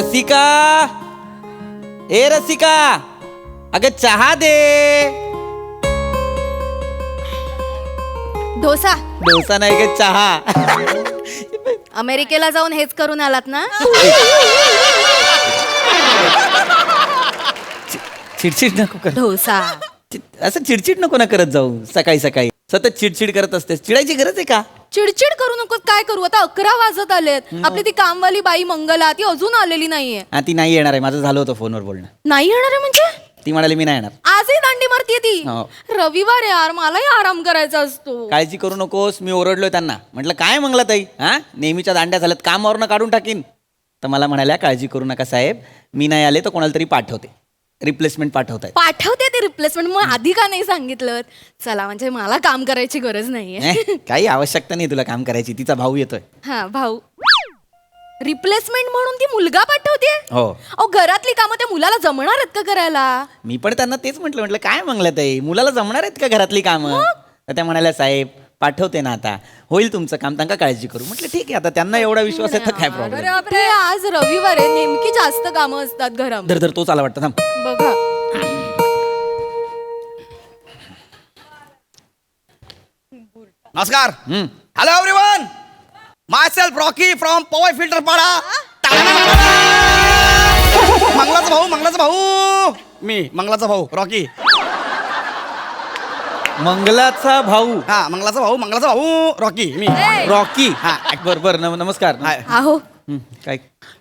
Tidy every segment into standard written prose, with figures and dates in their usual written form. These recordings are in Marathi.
रसिका, ए रसिका, अगं चहा दे. डोसा. डोसा नाही ग, चहा. अमेरिकेला जाऊन हेच करून आलात ना? चिडचिड नको कर. डोसा. असं चिडचिड नको ना करत जाऊ. सकाळी सकाळी सतत चिडचिड करत असतेस. चिडायची गरज आहे का? चिडचिड करू नको. काय करू आता? 11 वाजत आलेत. आपली ती कामवाली बाई मंगला ती अजून आलेली नाहीये. हा, ती नाही येणार आहे. माझं झालं होतं फोनवर बोलणं. नाही येणार आहे म्हणजे? ती म्हणाली मी नाही येणार. आजही दांडी मारतीये ती. हो. रविवार यार, मलाही आराम करायचा असतो. काळजी करू नकोस. मी ओरडलोय त्यांना. म्हटलं काय मंगला ताई, हा नेहमीच्या दांड्या झाल्यात, कामावरनं काढून टाकीन. तर मला म्हणाल्या काळजी करू नका साहेब, मी नाही आले तर कोणाला तरी पाठवते, रिप्लेसमेंट पाठवताय. पाठवते ते रिप्लेसमेंट. मग आधी का नाही सांगितलं? चला, म्हणजे मला काम करायची गरज नाहीये. काही आवश्यकता नाही तुला काम करायची. तिचा भाऊ येतोय. हा, भाऊ. रिप्लेसमेंट म्हणून ती मुलगा पाठवते? हो. अहो, घरातली कामं त्या मुलाला जमणार आहेत का करायला? मी पण त्यांना तेच म्हटलं काय मंगला ताई, मुलाला जमणार आहेत का घरातली कामं? तर त्या म्हणाल्या साहेब पाठवते ना, आता होईल तुमचं काम, त्यांना काळजी करू. म्हटलं ठीक आहे, आता त्यांना एवढा विश्वास आहे तर काय प्रॉब्लेम. अरे बापरे, आज रविवार आहे, नेमकी जास्त कामं असतात घरात. धर धर, तोच आला वाटतं. थांब. बघा. नमस्कार. Hello everyone, my self Rocky from power filter पाडा. मंगलाचा भाऊ मी मंगलाचा भाऊ रॉकी. मंगलाचा भाऊ. हा, मंगलाचा भाऊ रॉकी मी. रॉकी. हा. बर नमस्कार. हाय. आहो, काय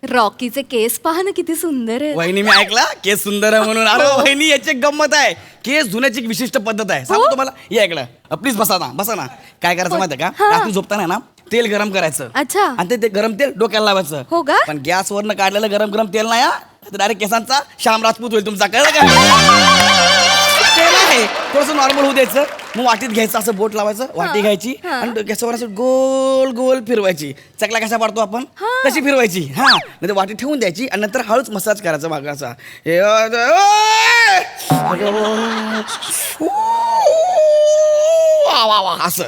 रॉकीचे केस पहा ना, किती सुंदर आहे. वहिनी, मी ऐकला केस सुंदर आहे म्हणून. अरे वहिनी, याची एक गंमत आहे. केस धुण्याची एक विशिष्ट पद्धत आहे, सांगू तुम्हाला. ये ऐकलं, प्लीज बसा ना. काय करायचं माहिती आहे का? रात्री झोपताना ना तेल गरम करायचं. अच्छा. आणि ते गरम तेल डोक्याला लावायचं. हो का? पण गॅसवरनं काढलेलं गरम तेल नाही हा, डायरेक्ट केसांचा श्याम राजपूत होईल तुमचा, कळलं का? तेल आहे, थोडंसं नॉर्मल होऊ द्यायचं. मग वाटीत घ्यायचं, असं बोट लावायचं, वाटी घ्यायची आणि डोक्यावर असं गोल गोल फिरवायची. चकला कशा पाडतो आपण तशी फिरवायची. हा, नंतर वाटी ठेवून द्यायची आणि नंतर हळूच मसाज करायचा मागाचा. असं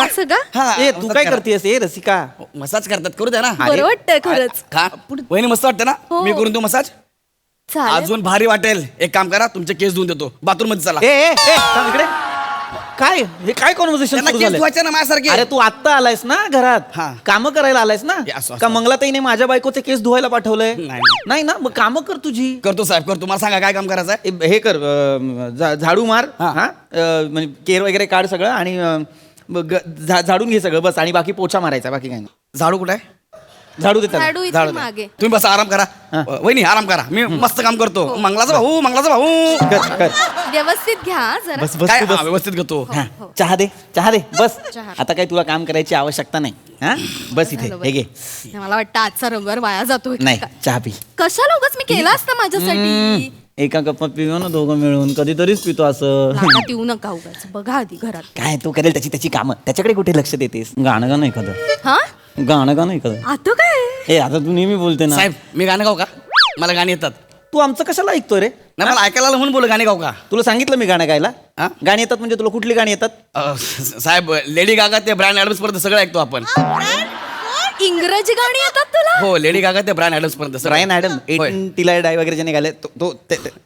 असं का? हा, ए तू काय करतेस? ए रसिका, मसाज करतात, करू द्या ना. बरं वाटतंय खरंच. का वहिनी, मस्त वाटतं ना? हो. मी करून देऊ मसाज. चालेल. अजून भारी वाटेल. एक काम करा, तुमचे केस धुवून देतो. बाथरूम मध्ये चला. ए थांब इकडे. काय हे काय कॉन्व्हर्सेशन त्यांना सुरू केस झालंय? धुवायचे ना माझ्यासारखे. अरे तू आत्ता आलायस ना घरात, हा. काम करायला आलायस ना? असं. का मंगलाताईने माझ्या बायकोचे केस धुवायला पाठवलंय? नाही ना, मग काम कर तुझी. करतो साहेब, करतो. मला सांगा काय काम करायचं आहे. हे कर, झाडू मार. हा. हा, म्हणजे केर वगैरे काढ सगळं आणि झाडून घे सगळं बस. आणि बाकी पोछा मारायचा, बाकी काही नाही. झाडू कुठे आहे? झाडू दे त्याला. झाडू इथे झाडू द्या. मागे. तुम्ही बसा, आराम करा. वहिनी आराम करा, मी मस्त काम करतो. मंगलाचा भाऊ. कर. व्यवस्थित घ्या जरा. बस काय? तू बस. हा, व्यवस्थित घेतो. हा, चहा दे बस. चहा. आता काही तुला काम करायची आवश्यकता नाही. हा, बस इथे. झालं हे घे. मला वाटतं आजचा रविवार वाया जातोय. नाही, चहा पी. कशाला उगाच मी केला असता माझ्यासाठी. एका कपात पिऊ ना दोघं मिळून, कधीतरीच पितो असं. लाडात येऊ नका उगाच. बघा आधी घरात. काय तू करेल त्याची कामं, त्याच्याकडे कुठे लक्ष देतेस? गाणं का नाही एखादं? हा, गाणं का नाही एखादं? आता काय? ए आता तू नेहमी बोलते ना. साहेब, मी गाणं गाऊ का? मला गाणी येतात. तू आमचं कशाला ऐकतोय रे? नाही, मला ऐकायला आलं म्हणून बोल, गाणी गाऊ का? तुला सांगितलं मी गाणं गायला. हा? गाणी येतात म्हणजे तुला कुठली गाणी येतात? साहेब, लेडी गागा ते ब्रँड ॲडम्स पर्यंत सगळं ऐकतो आपण. इंग्रजी गाणी येतात तुला? हो, लेडी गागा ते ब्रँड ॲडम्स पर्यंत. रायन ॲडम, 18 टिला डाय वगैरे ज्याने गायले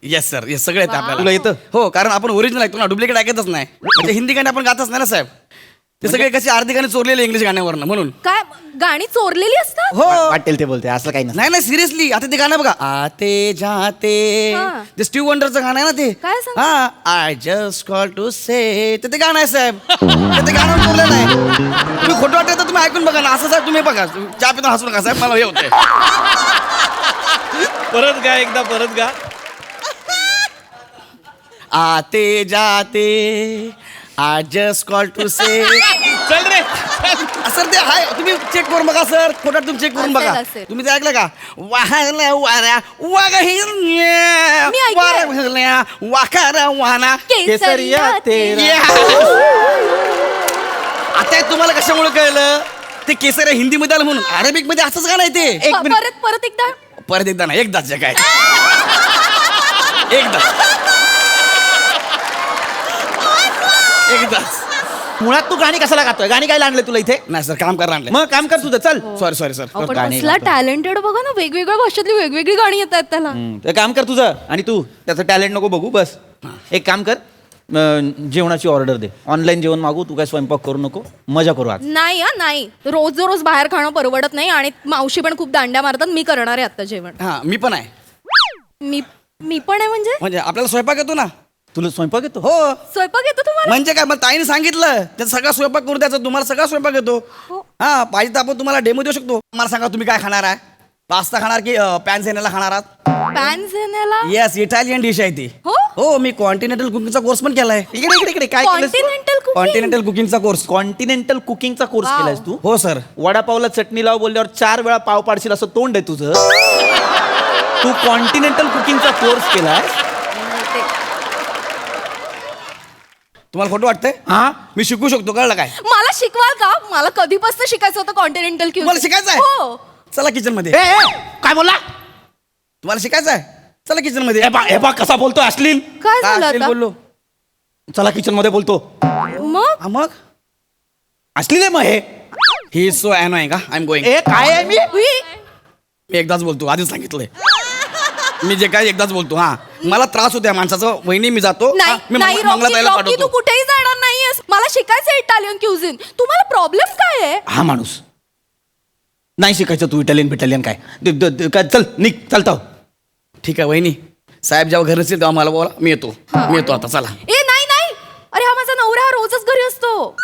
येस सर, येस, सगळे येतं आपल्याला. तुला येतं? हो, कारण आपण ओरिजिनल ऐकतो ना, डुप्लिकेट ऐकतच नाही. म्हणजे हिंदी गाणी आपण गातच नाही ना साहेब. ते सगळे कशी अर्धी गाणी चोरलेले इंग्लिश गाण्यावरनं, म्हणून. काय गाणी चोरलेली असतात? हो. वाटेल ते बोलते, असं काही नसतं. नाही सिरियसली, आता ते गाणं बघा, आते जाते, हा. ते स्टीव्ह वंडरचं गाणं आहे ना ते. काय सांग? हा, आय जस्ट कॉल टू से, ते गाणं आहे साहेब. ते गाणं चोरलं नाही. तुम्ही खोटं वाटत तर तुम्ही ऐकून बघा ना. असं साहेब तुम्ही बघा, चहा पितो हसू नका साहेब, मला हे होतंय. परत गा, एकदा परत गा. आते जाते, आय जस्ट कॉल टू से. चल रे. सर ते हाय, तुम्ही चेक करून बघा सर, खोटा तुम्ही चेक करून बघा. असेल. तुम्ही ते ऐकलं का? वाहल्या वाऱ्या मी ऐकलंय. वाखारा वाहना केसरिया तेरा. आता तुम्हाला कशामुळे कळलं? ते केसर हिंदी मध्ये आलं म्हणून. अरेबिक मध्ये असंच गाणं आहे ते. एक मिनिट. परत एकदा. परत एकदा ना, एकदाच जे काय एकदाच. मुळात तू गाणी कशाला गातोय? गाणी काय आणले तुला इथे? नाही सर, काम करायला आणलं. मग काम कर तुझं, चल. Sorry sorry sir. आपण गाणी कसला गातो. टॅलेंटेड बघा ना, वेगवेगळ्या भाषेतली वेगवेगळी गाणी येत आहेत त्याला. ते काम कर तुझं. आणि तू त्याचं टॅलेंट नको बघू बस. एक काम कर, जेवणाची ऑर्डर दे. ऑनलाईन जेवण मागू, तू काय स्वयंपाक करू नको. मजा करू आज. नाही नाही, रोज रोज बाहेर खाणं परवडत नाही आणि मावशी पण खूप दांड्या मारतात. मी करणार आहे आता जेवण. हा, मी पण आहे. मी पण आहे म्हणजे आपल्याला स्वयंपाक येतो ना. तुला स्वयंपाक येतो? हो. स्वयंपाक येतो तुम्हाला? म्हणजे काय, मग ताईने सांगितलं त्याचा सगळा स्वयंपाक करून द्यायचा. तुम्हाला सगळा स्वयंपाक येतो. हो. हा, पाहिजे तर आपण तुम्हाला डेमो देऊ शकतो. मला सांगा तुम्ही काय खाणार आहे? पास्ता खाणार की पॅन्झेनेला खाणार आहात? पॅन्झेनेला? येस, इटालियन डिश आहे ती. हो, मी कॉन्टिनेंटल कुकिंगचा कोर्स पण केलाय. इकडे इकडे इकडे काय केलंस तू? Continental cooking? कॉन्टिनेंटल कुकिंगचा कोर्स. कॉन्टिनेंटल कुकिंगचा कोर्स Wow. केलायस तू? हो सर. वडापावला चटणी लाव बोलल्यावर 4 वेळा पाव पाडशील असं तोंड आहे तुझं. तू कॉन्टिनेंटल कुकिंगचा कोर्स केलाय? तुम्हाला खोटं वाटतंय? हा, मी शिकू शकतो, कळलं काय? मला शिकवाल का? मला कधीपासून शिकायचं होतं कॉन्टिनेंटल क्यूझिन. तुम्हाला शिकायचं आहे? हो. चला किचन मध्ये. काय बोलला? तुम्हाला शिकायचं आहे? चला किचन मध्ये. हे बा कसा बोलतोय अश्लील. काय काय झालं असेल आता? बोललो. चला किचन मध्ये बोलतो. मग हा, मग अश्लील आहे मग हे. ही सो अनोइंग का? I am going. ए काय आहे मी? उई. मी एकदाच बोलतो, आधीच सांगितलंय. मी जे काय एकदाच बोलतो. हा, मला त्रास होतो या माणसाचं. वहिनी मी जातो. हा, नाही मी नाही मंगलाताईला रॉकी, तू पाठवतो. कुठेही जाणार नाहीयेस. मला शिकायचं इटालियन क्यूझिन. तुम्हाला प्रॉब्लेम काय आहे? हा माणूस नाही शिकायचं तू इटालियन बिटालियन काय. काय चल निघ, चालतो. ठीक आहे वहिनी, साहेब जेव्हा घरी असेल तेव्हा मला बोला. मी येतो आता. चला. ए नाही नाही, अरे हा माझा नवरा, हा रोजच घरी असतो.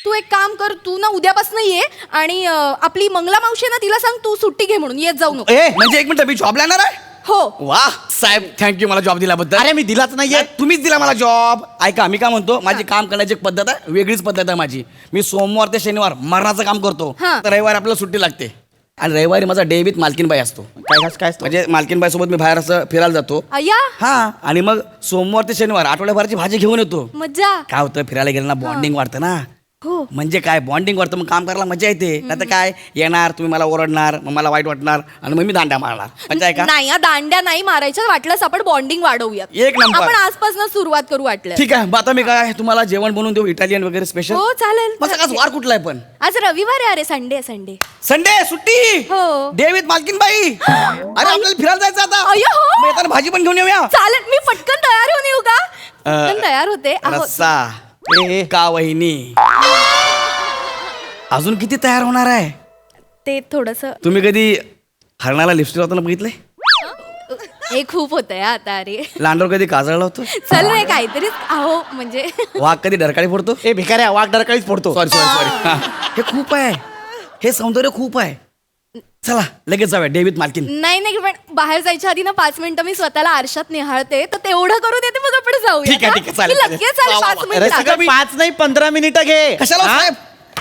तू एक काम कर, तू ना उद्यापासून ये आणि आपली मंगला मावशी ना, तिला सांग तू सुट्टी घे म्हणून. येत जाऊ नको. ए म्हणजे एक मिनिट, मी जॉब येणार आहे? हो. वा साहेब, थँक्यू मला जॉब दिल्याबद्दल. अरे मी दिलाच नाहीये. तुम्हीच दिला मला जॉब. ऐका, मी काय म्हणतो, माझी काम करण्याची एक पद्धत आहे, वेगळीच पद्धत आहे माझी. मी सोमवार ते शनिवार मरणाचं काम करतो. हा. तर रविवारी आपल्याला सुट्टी लागते. आणि रविवारी माझा डे विथ मालकीनबाई असतो. काय म्हणजे मालकीनबाई सोबत मी बाहेर असं फिरायला जातो. अय्या, हा, आणि मग सोमवार ते शनिवार आठवड्याभराची भाजी घेऊन येतो. मज्जा. काय होतं, फिरायला गेलं ना बॉन्डिंग वाढतं ना. हो. म्हणजे काय, बॉन्डिंग वाढतं, मग काम करायला मजा येते. आता काय, येणार तुम्ही मला ओरडणार, मग मला वाईट वाटणार आणि मग मी दांड्या मारणार. मजा आहे का? नाही या दांड्या नाही मारायच्या. वाटल्यास आपण बॉन्डिंग वाढवूयात. एक नंबर. आपण आजपासून सुरुवात करू वाटलं. ठीक आहे, मग आता मी काय तुम्हाला जेवण बनवून देऊ, इटालियन वगैरे स्पेशल? हो चालेल. मग आज वार कुठला आहे पण? आज रविवार आहे. अरे संडे संडे. संडे सुट्टी. हो. डेविड मालकीनबाई. अरे आपल्याला फिरायला जायचं आता. अय्या, हो. मग येताना भाजी पण घेऊन येऊया. चालेल, मी पटकन तयार होऊन येऊ का? पटकन तयार होते. आहो. रस्सा का वहिनी? अजून किती तयार होणार आहे? ते थोडस तुम्ही कधी हरणाला लिपस्टिक लावताना बघितलंय? हे खूप होतंय आता. अरे लांडोर कधी काजळला होतो? चल रे, काहीतरी आहो म्हणजे. वाघ कधी डरकाळी फोडतो? ए भिकाऱ्या, वाघ डरकाळीच फोडतो. सॉरी. हे खूप आहे, हे सौंदर्य खूप आहे. चला लगेच जाऊया डेविड मालकीन. नाही नाही, पण बाहेर जायच्या आधी ना 5 मिनिटं मी स्वतःला आरशात निहाळते. तर तेवढं करू देते, मग आपण जाऊया. ठीक आहे, चालेल, मी लगेच आले वा, वा, 5 वा. अरे मिनिटात. सगळं 5 नाही 15 मिनिटं घे. कशाला हा? साहेब?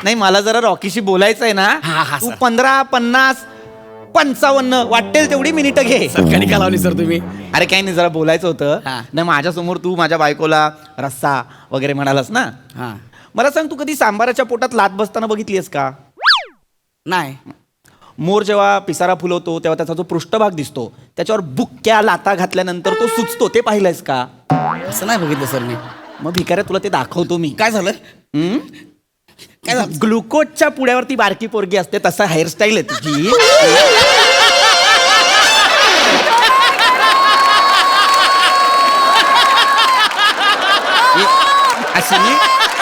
नाही, मला जरा रॉकीशी बोलायचं आहे ना. हा, तू सर. 15, 50, 55 वाटेल तेवढी मिनिटं घे. कधी का लावली सर तुम्ही? अरे काही नाही, जरा बोलायचं होतं. हा. नाही, माझ्यासमोर तू माझ्या बायकोला रस्सा वगैरे म्हणालास ना. हा, मला सांग, तू कधी सांबाराच्या पोटात लात बसताना बघितलीस का? नाही. मोर जेव्हा पिसारा फुलवतो तेव्हा त्याचा जो पृष्ठभाग दिसतो, त्याच्यावर बुक्क्या लाता घातल्यानंतर तो सुचतो, ते पाहिलंयस का? असं नाही बघितलं सर मी. मग भिकाऱ्या, तुला ते दाखवतो मी. काय झालं? काय झालं? ग्लुकोजच्या पुड्यावरती बारकी पोरगी असते तसा हेअरस्टाईल आहे तुझी. अशी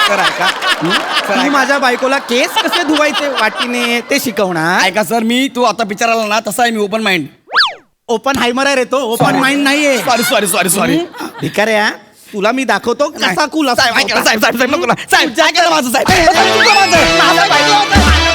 करा का? तू माझ्या बायकोला केस कसे धुवायचे वाटीने ते शिकवणार. ऐका सर, मी तू आता विचारायला ना, तसा आहे मी ओपन माइंड. ओपन हायमर आहे रे तो, ओपन माइंड नाहीये. सॉरी. भिकाऱ्या, तुला मी दाखवतो कसा कूल साहेब ऐका ना, साहेब नको ना. साहेब तुझ्या- ऐका ना माझं, साहेब. तुझं माझं. माझं बायको.